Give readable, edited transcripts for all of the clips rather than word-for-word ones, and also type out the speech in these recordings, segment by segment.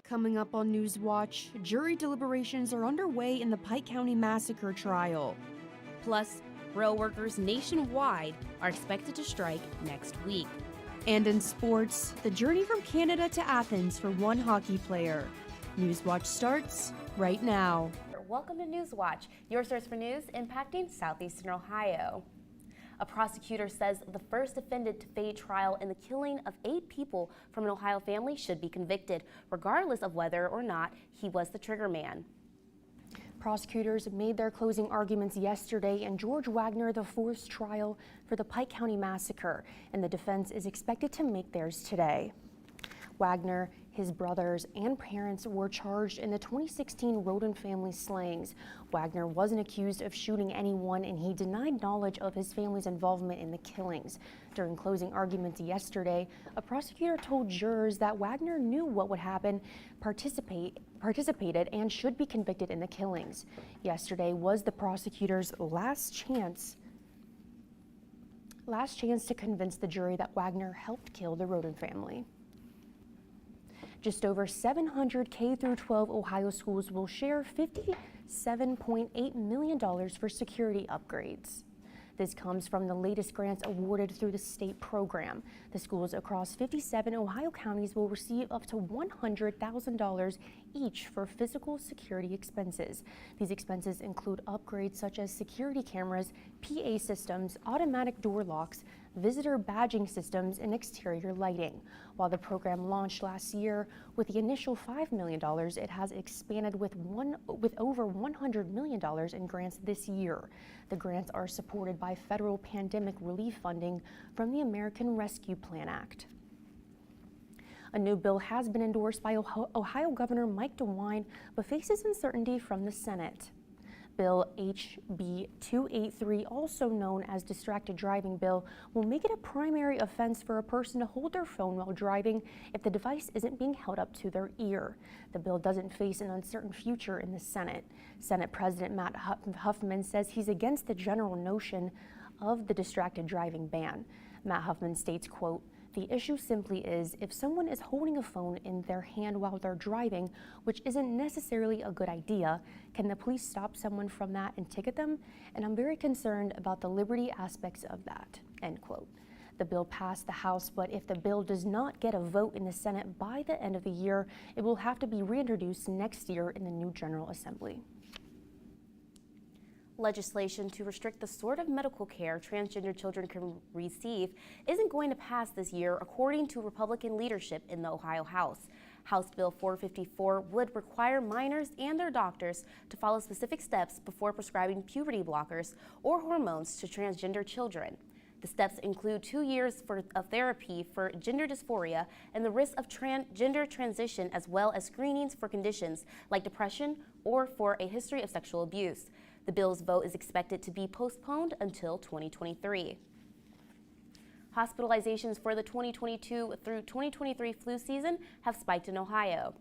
Coming up on Newswatch, jury deliberations are underway in the Pike County Massacre trial. Plus, rail workers nationwide are expected to strike next week. And in sports, the journey from Canada to Athens for one hockey player. Newswatch starts right now. Welcome to Newswatch, your source for news impacting southeastern Ohio. A prosecutor says the first defendant to face trial in the killing of 8 people from an Ohio family should be convicted, regardless of whether or not he was the trigger man. Prosecutors made their closing arguments yesterday in George Wagner IV's trial for the Pike County Massacre, and the defense is expected to make theirs today. Wagner, his brothers, and parents were charged in the 2016 Roden family slayings. Wagner wasn't accused of shooting anyone, and he denied knowledge of his family's involvement in the killings. During closing arguments yesterday, a prosecutor told jurors that Wagner knew what would happen, participated, and should be convicted in the killings. Yesterday was the prosecutor's last chance to convince the jury that Wagner helped kill the Roden family. Just over 700 K-12 Ohio schools will share $57.8 million for security upgrades. This comes from the latest grants awarded through the state program. The schools across 57 Ohio counties will receive up to $100,000 each for physical security expenses. These expenses include upgrades such as security cameras, PA systems, automatic door locks, visitor badging systems, and exterior lighting. While the program launched last year with the initial $5 million, it has expanded with over $100 million in grants this year. The grants are supported by federal pandemic relief funding from the American Rescue Plan Act. A new bill has been endorsed by Ohio Governor Mike DeWine, but faces uncertainty from the Senate. Bill HB 283, also known as Distracted Driving Bill, will make it a primary offense for a person to hold their phone while driving if the device isn't being held up to their ear. The bill doesn't face an uncertain future in the Senate. Senate President Matt Huffman says he's against the general notion of the distracted driving ban. Matt Huffman states, quote, "The issue simply is if someone is holding a phone in their hand while they're driving, which isn't necessarily a good idea, can the police stop someone from that and ticket them? And I'm very concerned about the liberty aspects of that," end quote. The bill passed the House, but if the bill does not get a vote in the Senate by the end of the year, it will have to be reintroduced next year in the new General Assembly. Legislation to restrict the sort of medical care transgender children can receive isn't going to pass this year, according to Republican leadership in the Ohio House. House Bill 454 would require minors and their doctors to follow specific steps before prescribing puberty blockers or hormones to transgender children. The steps include 2 years of therapy for gender dysphoria and the risk of gender transition, as well as screenings for conditions like depression or for a history of sexual abuse. The bill's vote is expected to be postponed until 2023. Hospitalizations for the 2022 through 2023 flu season have spiked in Ohio.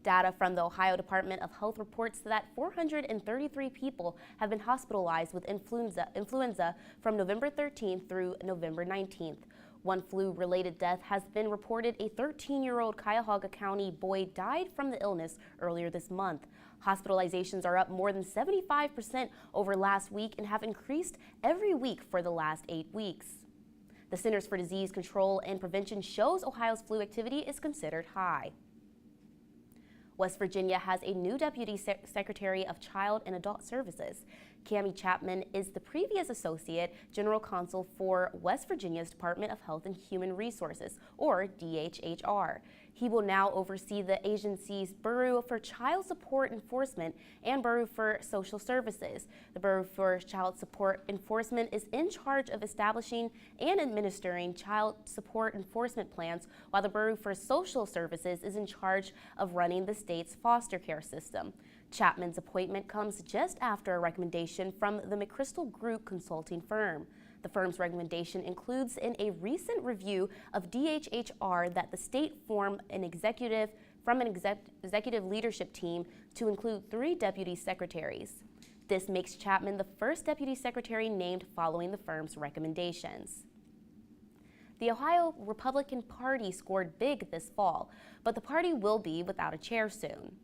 Data from the Ohio Department of Health reports that 433 people have been hospitalized with influenza from November 13th through November 19th. One flu-related death has been reported. A 13-year-old Cuyahoga County boy died from the illness earlier this month. Hospitalizations are up more than 75% over last week and have increased every week for the last 8 weeks. The Centers for Disease Control and Prevention shows Ohio's flu activity is considered high. West Virginia has a new Deputy Secretary of Child and Adult Services. Cammie Chapman is the previous Associate General Counsel for West Virginia's Department of Health and Human Resources, or DHHR. He will now oversee the agency's Bureau for Child Support Enforcement and Bureau for Social Services. The Bureau for Child Support Enforcement is in charge of establishing and administering child support enforcement plans, while the Bureau for Social Services is in charge of running the state's foster care system. Chapman's appointment comes just after a recommendation from the McChrystal Group consulting firm. The firm's recommendation includes in a recent review of DHHR that the state form an executive leadership team to include 3 deputy secretaries. This makes Chapman the first deputy secretary named following the firm's recommendations. The Ohio Republican Party scored big this fall, but the party will be without a chair soon.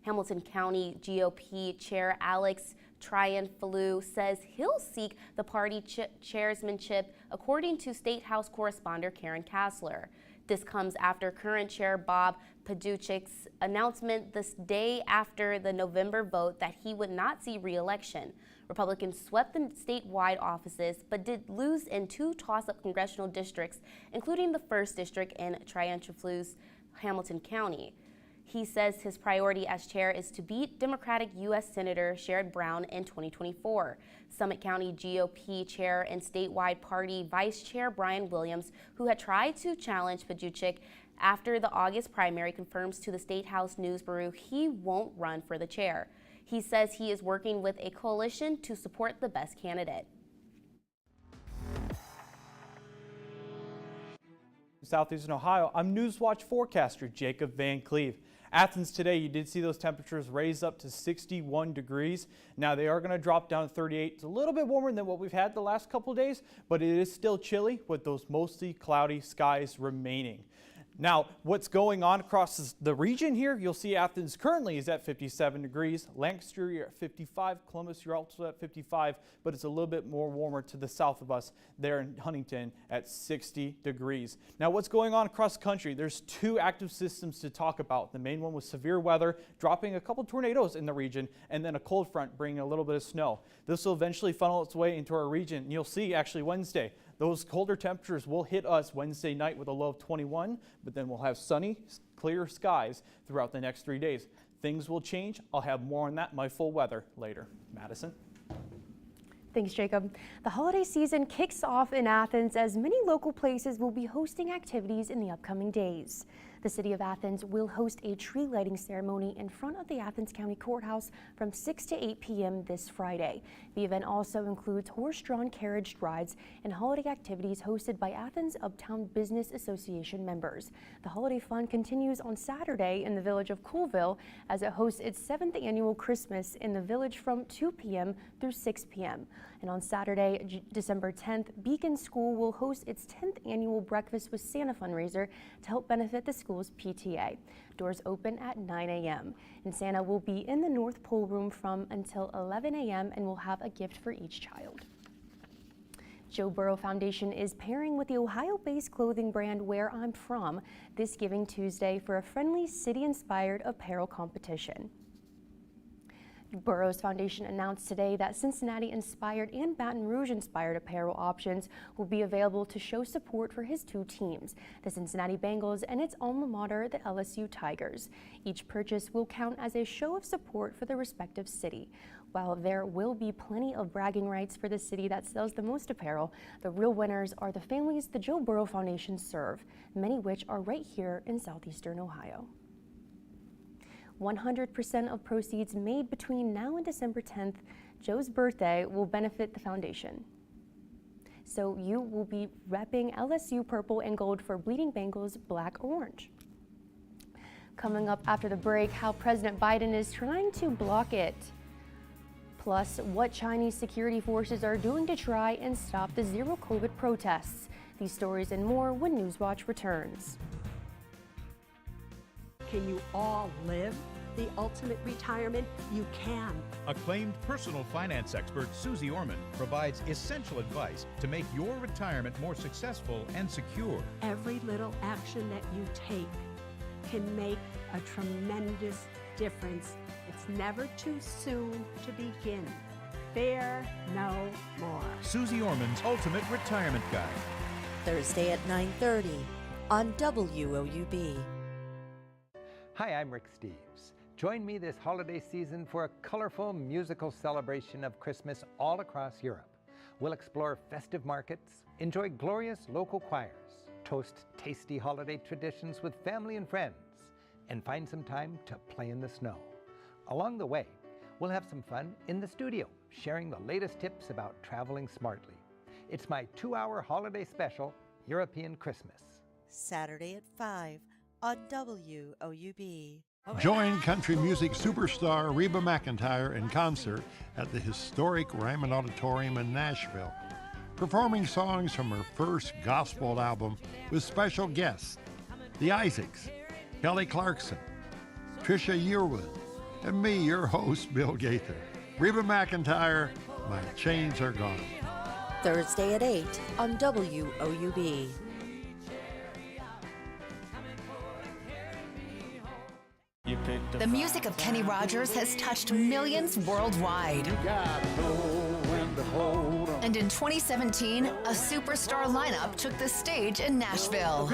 Hamilton County GOP Chair Alex Trianfalou says he'll seek the party chairmanship, according to State House correspondent Karen Kassler. This comes after current chair Bob Paduchik's announcement this day after the November vote that he would not see re-election. Republicans swept the statewide offices but did lose in 2 toss-up congressional districts, including the 1st district in Trianfalou's Hamilton County. He says his priority as chair is to beat Democratic U.S. Senator Sherrod Brown in 2024. Summit County GOP chair and statewide party vice chair Brian Williams, who had tried to challenge Paduchik after the August primary, confirms to the State House News Bureau he won't run for the chair. He says he is working with a coalition to support the best candidate. Southeastern Ohio, I'm Newswatch forecaster Jacob Van Cleve. Athens today, you did see those temperatures raise up to 61 degrees. Now they are going to drop down to 38. It's a little bit warmer than what we've had the last couple of days, but it is still chilly with those mostly cloudy skies remaining. Now, what's going on across the region here, you'll see Athens currently is at 57 degrees. Lancaster, you're at 55. Columbus, you're also at 55, but it's a little bit more warmer to the south of us there in Huntington at 60 degrees. Now, what's going on across the country? There's 2 active systems to talk about. The main one was severe weather, dropping a couple tornadoes in the region, and then a cold front bringing a little bit of snow. This will eventually funnel its way into our region, and you'll see actually Wednesday, those colder temperatures will hit us Wednesday night with a low of 21, but then we'll have sunny, clear skies throughout the next 3 days. Things will change. I'll have more on that in my full weather later. Madison. Thanks, Jacob. The holiday season kicks off in Athens as many local places will be hosting activities in the upcoming days. The City of Athens will host a tree lighting ceremony in front of the Athens County Courthouse from 6 to 8 p.m. this Friday. The event also includes horse-drawn carriage rides and holiday activities hosted by Athens Uptown Business Association members. The holiday fun continues on Saturday in the village of Coolville as it hosts its 7th annual Christmas in the village from 2 p.m. through 6 p.m. And on Saturday, December 10th, Beacon School will host its 10th annual Breakfast with Santa fundraiser to help benefit the school's PTA. Doors open at 9 a.m. and Santa will be in the North Pool Room from until 11 a.m. and will have a gift for each child. Joe Burrow Foundation is pairing with the Ohio-based clothing brand Where I'm From this Giving Tuesday for a friendly city-inspired apparel competition. Burroughs Foundation announced today that Cincinnati-inspired and Baton Rouge-inspired apparel options will be available to show support for his 2 teams, the Cincinnati Bengals and its alma mater, the LSU Tigers. Each purchase will count as a show of support for the respective city. While there will be plenty of bragging rights for the city that sells the most apparel, the real winners are the families the Joe Burrow Foundation serve, many which are right here in southeastern Ohio. 100% of proceeds made between now and December 10th, Joe's birthday, will benefit the foundation. So you will be repping LSU purple and gold for Bleeding Bengals black or orange. Coming up after the break, how President Biden is trying to block it. Plus, what Chinese security forces are doing to try and stop the zero COVID protests. These stories and more when Newswatch returns. Can you all live the ultimate retirement? You can. Acclaimed personal finance expert Susie Orman provides essential advice to make your retirement more successful and secure. Every little action that you take can make a tremendous difference. It's never too soon to begin. Fear no more. Susie Orman's Ultimate Retirement Guide. Thursday at 9:30 on WOUB. Hi, I'm Rick Steves. Join me this holiday season for a colorful musical celebration of Christmas all across Europe. We'll explore festive markets, enjoy glorious local choirs, toast tasty holiday traditions with family and friends, and find some time to play in the snow. Along the way, we'll have some fun in the studio, sharing the latest tips about traveling smartly. It's my 2-hour holiday special, European Christmas. Saturday at 5 on WOUB. Join country music superstar Reba McEntire in concert at the historic Ryman Auditorium in Nashville. performing songs from her first gospel album with special guests, the Isaacs, Kelly Clarkson, Trisha Yearwood, and me, your host, Bill Gaither. Reba McEntire, My Chains Are Gone. Thursday at 8 on WOUB. The music of Kenny Rogers has touched millions worldwide. And in 2017, a superstar lineup took the stage in Nashville.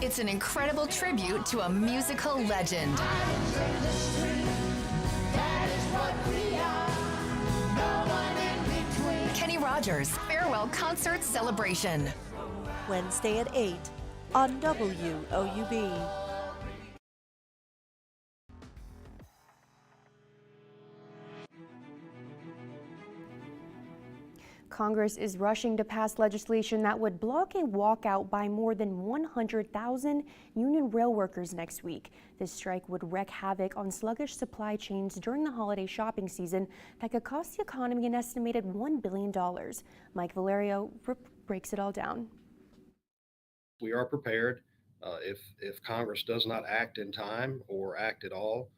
It's an incredible tribute to a musical legend. Kenny Rogers Farewell Concert Celebration. Wednesday at 8 on WOUB. Congress is rushing to pass legislation that would block a walkout by more than 100,000 union rail workers next week. This strike would wreak havoc on sluggish supply chains during the holiday shopping season that could cost the economy an estimated $1 billion. Mike Valerio breaks it all down. We are prepared if Congress does not act in time or act at all.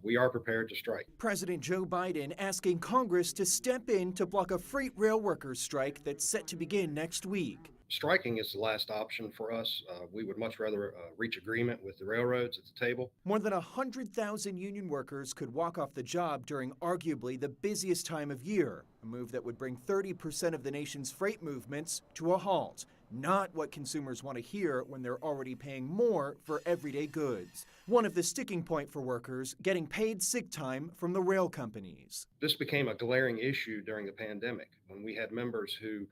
We are prepared to strike. President Joe Biden asking Congress to step in to block a freight rail workers strike that's set to begin next week. Striking is the last option for us. We would much rather reach agreement with the railroads at the table. More than 100,000 union workers could walk off the job during arguably the busiest time of year, a move that would bring 30% of the nation's freight movements to a halt. Not what consumers want to hear when they're already paying more for everyday goods. One of the sticking point for workers, getting paid sick time from the rail companies. This became a glaring issue during the pandemic when we had members who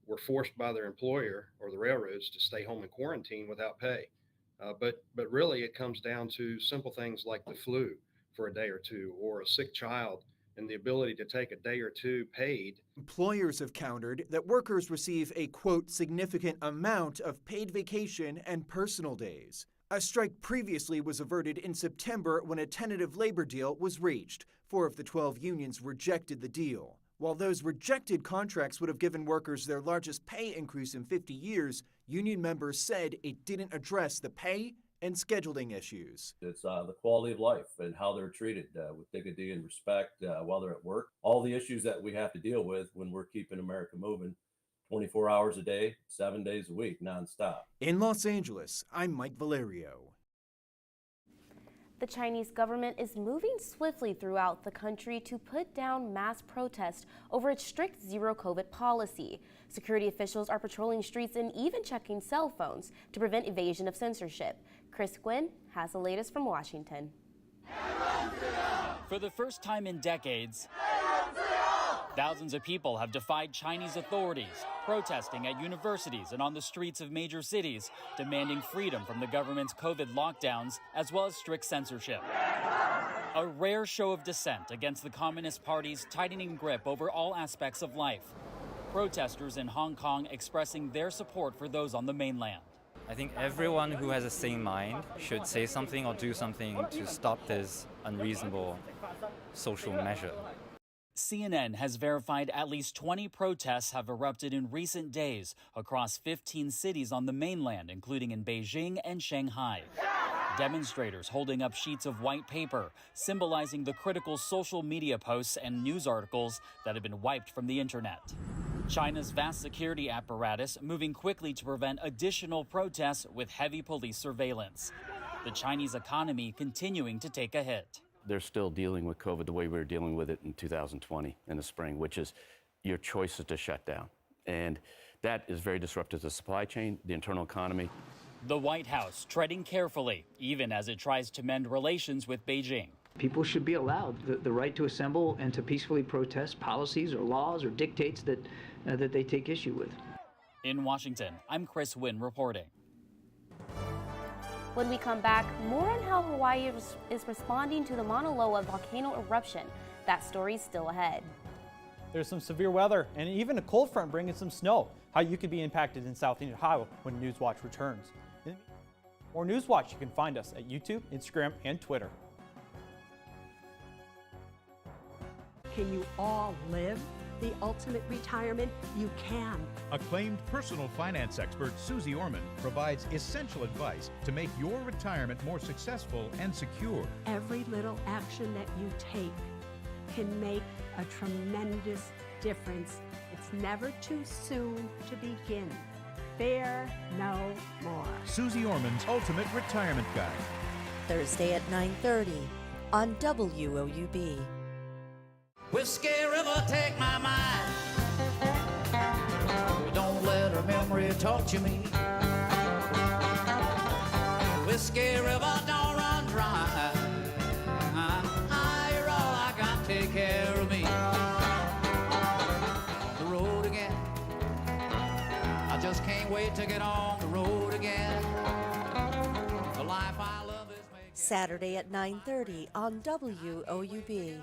were forced by their employer or the railroads to stay home in quarantine without pay. But really it comes down to simple things like the flu for a day or two, or a sick child and the ability to take a day or two paid. Employers have countered that workers receive a, quote, significant amount of paid vacation and personal days. A strike previously was averted in September when a tentative labor deal was reached. 4 of the 12 unions rejected the deal. While those rejected contracts would have given workers their largest pay increase in 50 years, union members said it didn't address the pay and scheduling issues. It's the quality of life and how they're treated with dignity and respect while they're at work. All the issues that we have to deal with when we're keeping America moving 24 hours a day, 7 days a week, nonstop. In Los Angeles, I'm Mike Valerio. The Chinese government is moving swiftly throughout the country to put down mass protests over its strict zero-COVID policy. Security officials are patrolling streets and even checking cell phones to prevent evasion of censorship. Chris Gwynn has the latest from Washington. For the first time in decades, thousands of people have defied Chinese authorities, protesting at universities and on the streets of major cities, demanding freedom from the government's COVID lockdowns, as well as strict censorship. A rare show of dissent against the Communist Party's tightening grip over all aspects of life. Protesters in Hong Kong expressing their support for those on the mainland. I think everyone who has a sane mind should say something or do something to stop this unreasonable social measure. CNN has verified at least 20 protests have erupted in recent days across 15 cities on the mainland, including in Beijing and Shanghai. Demonstrators holding up sheets of white paper, symbolizing the critical social media posts and news articles that have been wiped from the internet. China's vast security apparatus moving quickly to prevent additional protests with heavy police surveillance. The Chinese economy continuing to take a hit. They're still dealing with COVID the way we were dealing with it in 2020 in the spring, which is your choice is to shut down. And that is very disruptive to the supply chain, the internal economy. The White House treading carefully, even as it tries to mend relations with Beijing. People should be allowed the right to assemble and to peacefully protest policies or laws or dictates that they take issue with. In Washington, I'm Chris Wynn reporting. When we come back, more on how Hawaii is responding to the Mauna Loa volcano eruption. That story's still ahead. There's some severe weather and even a cold front bringing some snow. How you could be impacted in Southeast Ohio when Newswatch returns. More Newswatch you can find us at YouTube, Instagram, and Twitter. Can you all live the ultimate retirement you can. Acclaimed personal finance expert Susie Orman provides essential advice to make your retirement more successful and secure. Every little action that you take can make a tremendous difference. It's never too soon to begin. Fear no more. Susie Orman's Ultimate Retirement Guide. Thursday at 9:30 on WOUB. Whiskey River, take my mind. Don't let her memory torture me. Whiskey River, don't run dry. You're all I got, take care of me. The road again. I just can't wait to get on the road again. The life I love is Saturday at 9:30 on WOUB.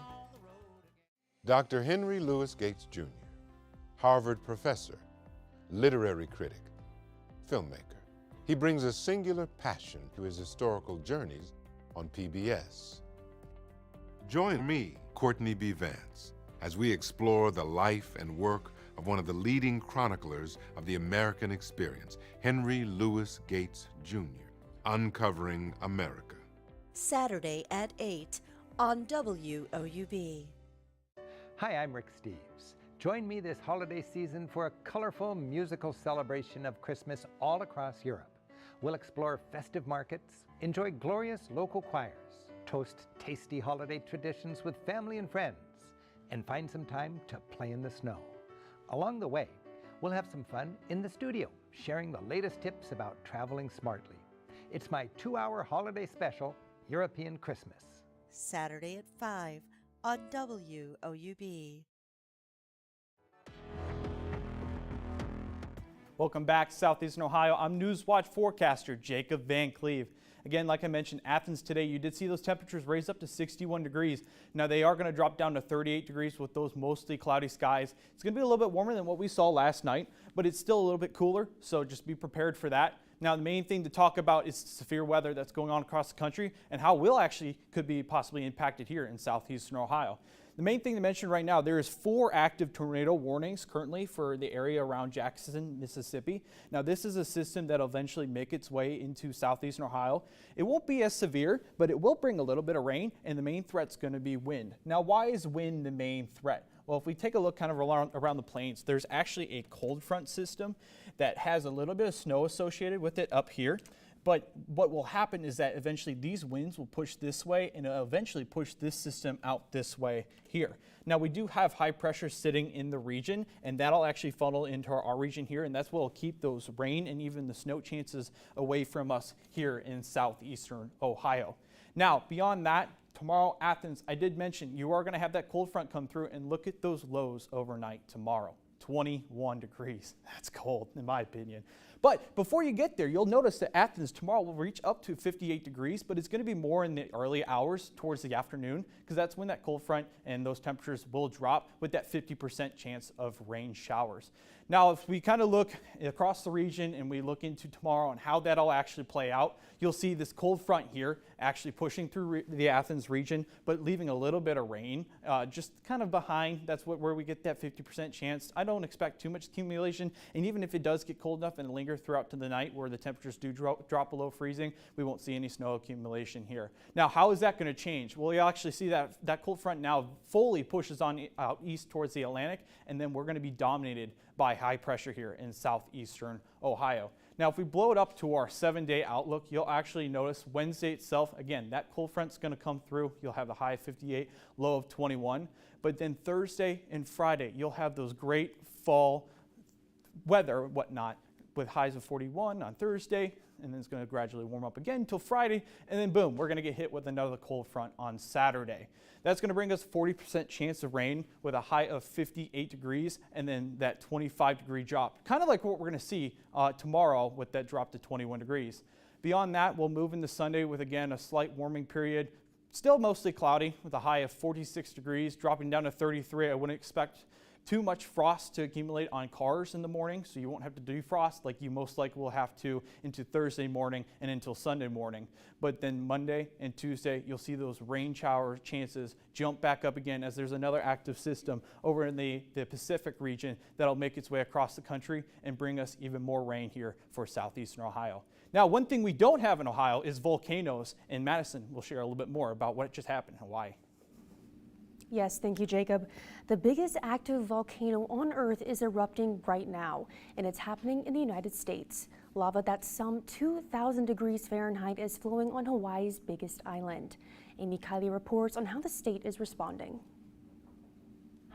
Dr. Henry Louis Gates Jr., Harvard professor, literary critic, filmmaker. He brings a singular passion to his historical journeys on PBS. Join me, Courtney B. Vance, as we explore the life and work of one of the leading chroniclers of the American experience, Henry Louis Gates Jr., Uncovering America. Saturday at 8 on WOUB. Hi, I'm Rick Steves. Join me this holiday season for a colorful musical celebration of Christmas all across Europe. We'll explore festive markets, enjoy glorious local choirs, toast tasty holiday traditions with family and friends, and find some time to play in the snow. Along the way, we'll have some fun in the studio, sharing the latest tips about traveling smartly. It's my 2-hour holiday special, European Christmas. Saturday at 5 on WOUB. Welcome back, Southeastern Ohio. I'm Newswatch forecaster Jacob Van Cleve. Again, like I mentioned, Athens today, you did see those temperatures raise up to 61 degrees. Now they are going to drop down to 38 degrees with those mostly cloudy skies. It's going to be a little bit warmer than what we saw last night, but it's still a little bit cooler, so just be prepared for that. Now the main thing to talk about is severe weather that's going on across the country and how we'll actually could be possibly impacted here in southeastern Ohio. The main thing to mention right now, there is 4 active tornado warnings currently for the area around Jackson, Mississippi. Now this is a system that'll eventually make its way into southeastern Ohio. It won't be as severe, but it will bring a little bit of rain, and the main threat's going to be wind. Now why is wind the main threat? Well, if we take a look kind of around the plains, there's actually a cold front system that has a little bit of snow associated with it up here. But what will happen is that eventually these winds will push this way and it'll eventually push this system out this way here. Now we do have high pressure sitting in the region, and that'll actually funnel into our region here, and that's what will keep those rain and even the snow chances away from us here in southeastern Ohio. Now beyond that, tomorrow, Athens, I did mention you are going to have that cold front come through, and look at those lows overnight tomorrow. 21 degrees. That's cold in my opinion. But before you get there, you'll notice that Athens tomorrow will reach up to 58 degrees, but it's going to be more in the early hours towards the afternoon, because that's when that cold front and those temperatures will drop with that 50% chance of rain showers. Now, if we kind of look across the region and we look into tomorrow and how that'll actually play out, you'll see this cold front here actually pushing through the Athens region, but leaving a little bit of rain just kind of behind. That's where we get that 50% chance. I don't expect too much accumulation, and even if it does get cold enough and linger throughout to the night where the temperatures do drop below freezing, we won't see any snow accumulation here. Now, how is that going to change? Well, you'll actually see that cold front now fully pushes on out east towards the Atlantic, and then we're going to be dominated by high pressure here in southeastern Ohio. Now, if we blow it up to our 7-day outlook, you'll actually notice Wednesday itself, again, that cold front's going to come through. You'll have a high of 58, low of 21. But then Thursday and Friday, you'll have those great fall weather, whatnot, with highs of 41 on Thursday, and then it's going to gradually warm up again until Friday, and then boom, we're going to get hit with another cold front on Saturday. That's going to bring us 40% chance of rain with a high of 58 degrees, and then that 25-degree drop, kind of like what we're going to see tomorrow with that drop to 21 degrees. Beyond that, we'll move into Sunday with, again, a slight warming period. Still mostly cloudy with a high of 46 degrees, dropping down to 33. I wouldn't expect too much frost to accumulate on cars in the morning, so you won't have to defrost like you most likely will have to into Thursday morning and until Sunday morning. But then Monday and Tuesday, you'll see those rain shower chances jump back up again as there's another active system over in the Pacific region that'll make its way across the country and bring us even more rain here for southeastern Ohio. Now, one thing we don't have in Ohio is volcanoes, and Madison will share a little bit more about what just happened in Hawaii. Yes, thank you, Jacob. The biggest active volcano on Earth is erupting right now, and it's happening in the United States. Lava that's some 2,000 degrees Fahrenheit is flowing on Hawaii's biggest island. Amy Kiley reports on how the state is responding.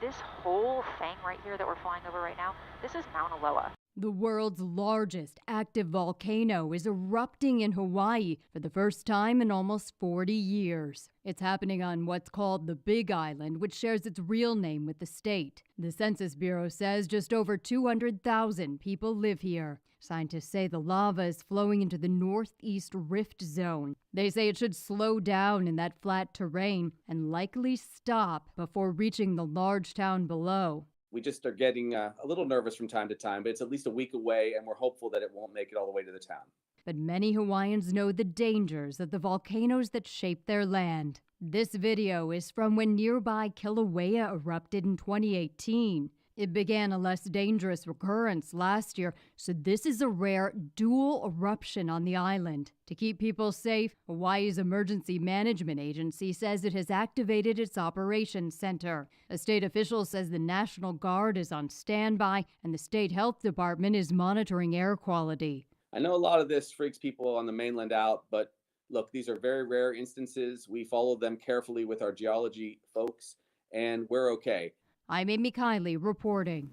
This whole thing right here that we're flying over right now, this is Mauna Loa. The world's largest active volcano is erupting in Hawaii for the first time in almost 40 years. It's happening on what's called the Big Island, which shares its real name with the state. The Census Bureau says just over 200,000 people live here. Scientists say the lava is flowing into the northeast rift zone. They say it should slow down in that flat terrain and likely stop before reaching the large town below. We just are getting a little nervous from time to time, but it's at least a week away, and we're hopeful that it won't make it all the way to the town. But many Hawaiians know the dangers of the volcanoes that shape their land. This video is from when nearby Kilauea erupted in 2018. It began a less dangerous recurrence last year, so this is a rare dual eruption on the island. To keep people safe, Hawaii's Emergency Management Agency says it has activated its operations center. A state official says the National Guard is on standby and the state health department is monitoring air quality. I know a lot of this freaks people on the mainland out, but look, these are very rare instances. We follow them carefully with our geology folks, and we're okay. I'm Amy Kiley reporting.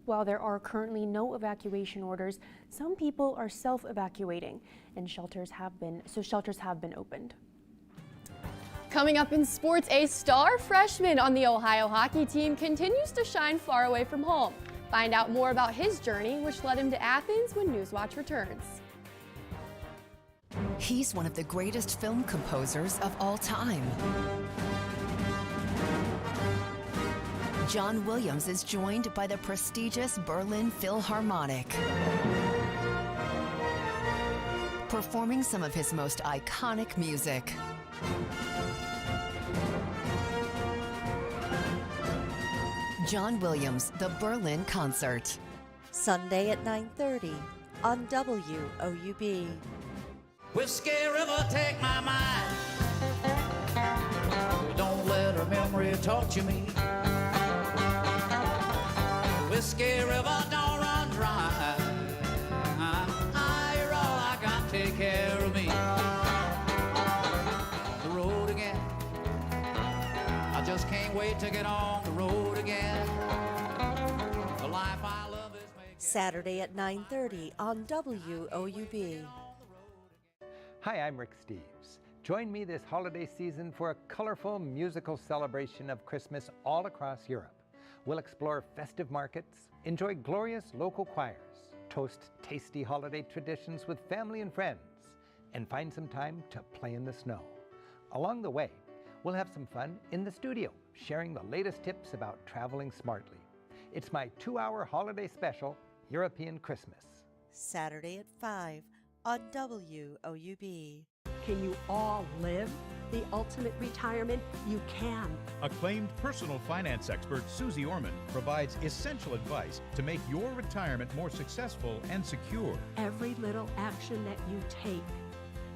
While there are currently no evacuation orders, some people are self-evacuating, and shelters have been opened. Coming up in sports, a star freshman on the Ohio hockey team continues to shine far away from home. Find out more about his journey, which led him to Athens, when Newswatch returns. He's one of the greatest film composers of all time. John Williams is joined by the prestigious Berlin Philharmonic, performing some of his most iconic music. John Williams, the Berlin Concert. Sunday at 9:30 on WOUB. Whiskey River, take my mind. Don't let her memory torture me. Whiskey River, don't run dry. You're all I got, take care of me. The road again. I just can't wait to get on the road again. The life I love is making. Saturday at 9:30 on WOUB. Hi, I'm Rick Steves. Join me this holiday season for a colorful musical celebration of Christmas all across Europe. We'll explore festive markets, enjoy glorious local choirs, toast tasty holiday traditions with family and friends, and find some time to play in the snow. Along the way, we'll have some fun in the studio, sharing the latest tips about traveling smartly. It's my 2-hour holiday special, European Christmas. Saturday at 5 on WOUB. Can you all live the ultimate retirement? You can. Acclaimed personal finance expert Susie Orman provides essential advice to make your retirement more successful and secure. Every little action that you take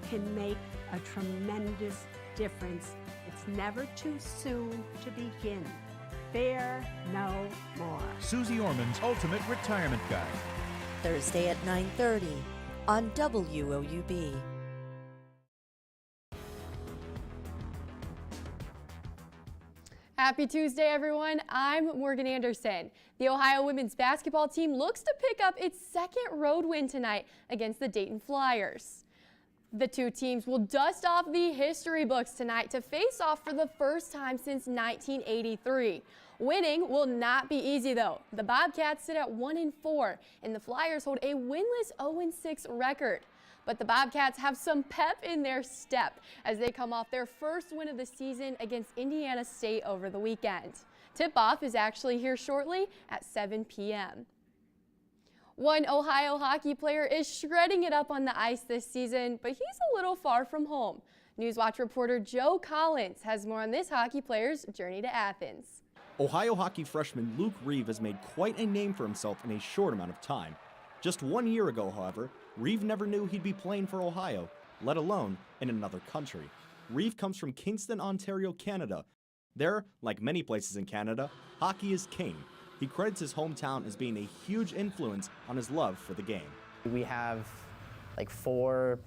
can make a tremendous difference. It's never too soon to begin. Fear no more. Susie Orman's Ultimate Retirement Guide. Thursday at 9:30 on WOUB. Happy Tuesday, everyone. I'm Morgan Anderson. The Ohio women's basketball team looks to pick up its second road win tonight against the Dayton Flyers. The two teams will dust off the history books tonight to face off for the first time since 1983. Winning will not be easy, though. The Bobcats sit at 1-4, and the Flyers hold a winless 0-6 record. But the Bobcats have some pep in their step as they come off their first win of the season against Indiana State over the weekend. Tip-off is actually here shortly at 7 p.m. One Ohio hockey player is shredding it up on the ice this season, but he's a little far from home. Newswatch reporter Joe Collins has more on this hockey player's journey to Athens. Ohio hockey freshman Luke Reeve has made quite a name for himself in a short amount of time. Just 1 year ago, however, Reeve never knew he'd be playing for Ohio, let alone in another country. Reeve comes from Kingston, Ontario, Canada. There, like many places in Canada, hockey is king. He credits his hometown as being a huge influence on his love for the game. We have like four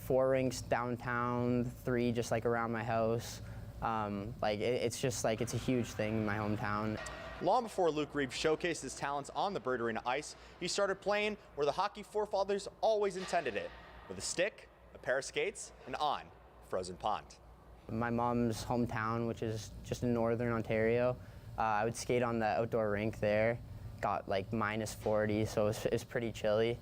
rinks downtown, 3 just like around my house. It's just like, it's a huge thing in my hometown. Long before Luke Reeve showcased his talents on the Bird Arena ice, he started playing where the hockey forefathers always intended it, with a stick, a pair of skates, and on frozen pond. My mom's hometown, which is just in northern Ontario, I would skate on the outdoor rink there. Got like -40, so it's pretty chilly.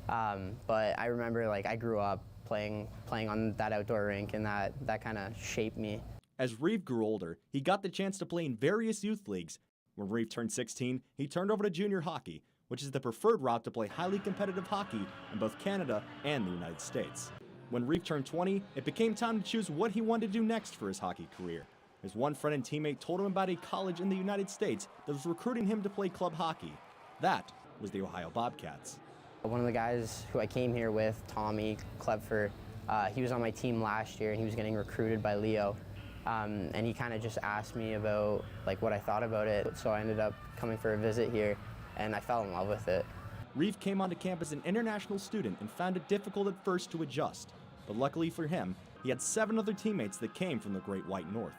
But I remember I grew up playing on that outdoor rink, and that kind of shaped me. As Reeve grew older, he got the chance to play in various youth leagues. When Reeve turned 16, he turned over to junior hockey, which is the preferred route to play highly competitive hockey in both Canada and the United States. When Reeve turned 20, it became time to choose what he wanted to do next for his hockey career. His one friend and teammate told him about a college in the United States that was recruiting him to play club hockey. That was the Ohio Bobcats. One of the guys who I came here with, Tommy Klepfer, he was on my team last year and he was getting recruited by Leo. And he kind of just asked me about what I thought about it. So I ended up coming for a visit here and I fell in love with it. Reeve came onto campus an international student and found it difficult at first to adjust. But luckily for him, he had 7 other teammates that came from the Great White North.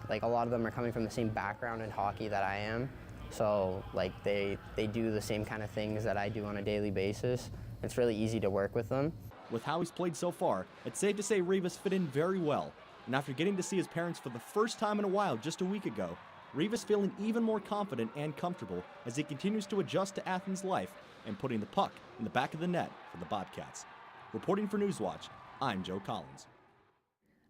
A lot of them are coming from the same background in hockey that I am. So they do the same kind of things that I do on a daily basis. It's really easy to work with them. With how he's played so far, it's safe to say Reeve has fit in very well. And after getting to see his parents for the first time in a while just a week ago, Reeve is feeling even more confident and comfortable as he continues to adjust to Athens life and putting the puck in the back of the net for the Bobcats. Reporting for Newswatch, I'm Joe Collins.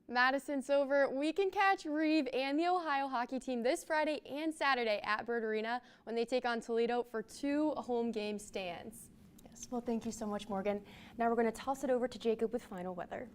Madison Silver, we can catch Reeve and the Ohio hockey team this Friday and Saturday at Bird Arena when they take on Toledo for 2 home game stands. Yes, well, thank you so much, Morgan. Now we're going to toss it over to Jacob with final weather.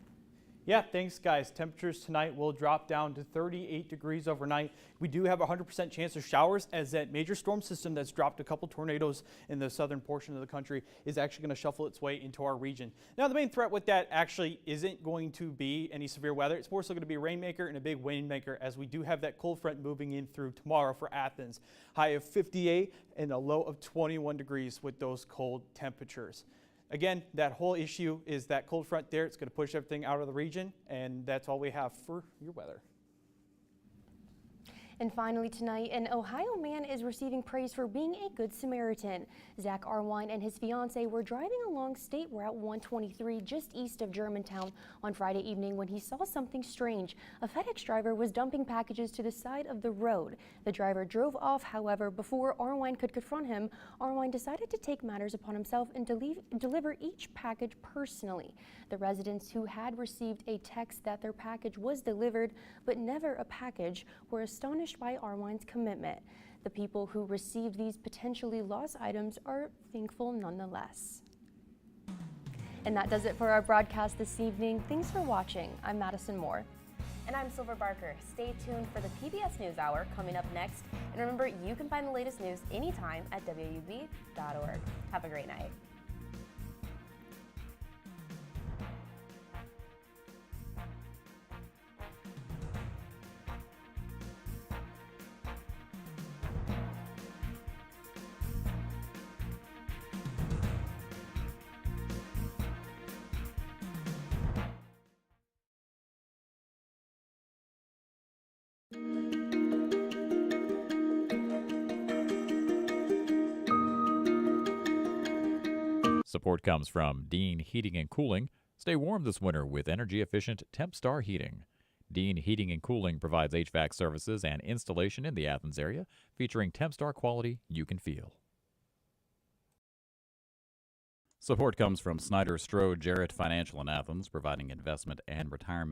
Yeah, thanks, guys. Temperatures tonight will drop down to 38 degrees overnight. We do have a 100% chance of showers as that major storm system that's dropped a couple tornadoes in the southern portion of the country is actually going to shuffle its way into our region. Now, the main threat with that actually isn't going to be any severe weather. It's more so going to be a rainmaker and a big windmaker as we do have that cold front moving in through tomorrow for Athens. High of 58 and a low of 21 degrees with those cold temperatures. Again, that whole issue is that cold front there. It's going to push everything out of the region, and that's all we have for your weather. And finally tonight, an Ohio man is receiving praise for being a good Samaritan. Zach Arwine and his fiancee were driving along State Route 123 just east of Germantown on Friday evening when he saw something strange. A FedEx driver was dumping packages to the side of the road. The driver drove off, however, before Arwine could confront him. Arwine decided to take matters upon himself and deliver each package personally. The residents who had received a text that their package was delivered but never a package were astonished by Arwine's commitment. The people who received these potentially lost items are thankful nonetheless. And that does it for our broadcast this evening. Thanks for watching. I'm Madison Moore. And I'm Silver Barker. Stay tuned for the PBS NewsHour coming up next. And remember, you can find the latest news anytime at WOUB.org. Have a great night. Support comes from Dean Heating and Cooling. Stay warm this winter with energy-efficient TempStar heating. Dean Heating and Cooling provides HVAC services and installation in the Athens area, featuring TempStar quality you can feel. Support comes from Snyder Strode Jarrett Financial in Athens, providing investment and retirement